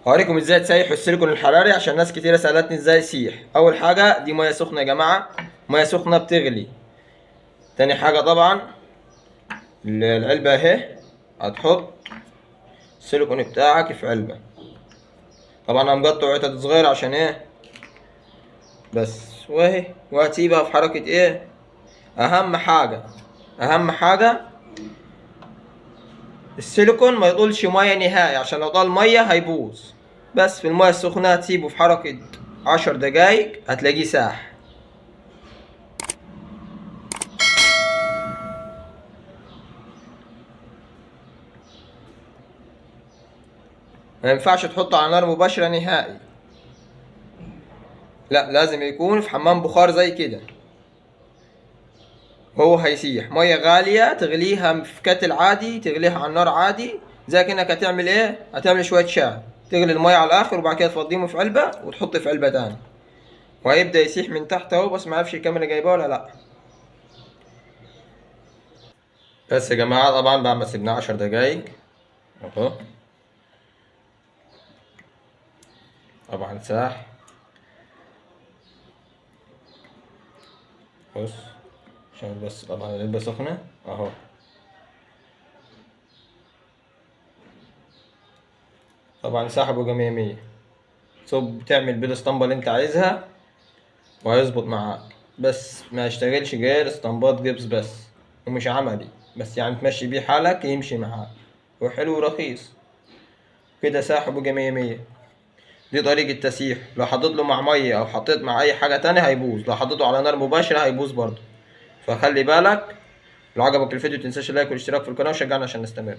هوريكم ازاي تسيحوا السيليكون الحراري، عشان ناس كتيرة سألتني ازاي يسيح. اول حاجة دي مية سخنة يا جماعة، مية سخنة بتغلي. تاني حاجة طبعا العلبة اهي، هتحط السيليكون بتاعك في علبة. طبعا انا مقطع عدد صغير عشان ايه بس، واهي، وهتسيبها في حركة ايه. اهم حاجة السيليكون ما يطولش مية نهائي، عشان لو طال مية هيبوظ. بس في المية السخنة هتسيبه في حركة 10 دقايق هتلاقيه ساح. ما ينفعش تحطه على نار مباشرة نهائي، لا لازم يكون في حمام بخار زي كده. هو هيسيح مية غالية تغليها في كتل عادي، تغليها على النار عادي، زي كأنك هتعمل ايه، هتعمل شوية شاي. تغلي المية على الآخر وبعد كده تفضيهم في علبة وتحط في علبة تاني، وهيبدأ يسيح من تحت اهو. بس معرفش الكاميرا جايباه ولا لأ. بس يا جماعة طبعا بعد ما سيبناه 10 دقايق اهو، طبعا ساح. بص، عشان بس طبعا العلبة سخنة اهو. طبعا سحبه جا مية مية. صب تعمل بيه الاسطمبة اللي انت عايزها وهيظبط معاك. بس ما يشتغلش غير اسطمبات جبس بس، ومش عملي، بس يعني تمشي بيه حالك يمشي معاك، وحلو ورخيص كده. ساحبه جا مية مية. دي طريقة تسييح. لو حطيت له مع مية او حطيت مع اي حاجة تانية هيبوظ، لو حطيته على نار مباشرة هيبوظ برضه. فخلي بالك. لو عجبك الفيديو متنساش اللايك والاشتراك في القناة وشجعنا عشان نستمر.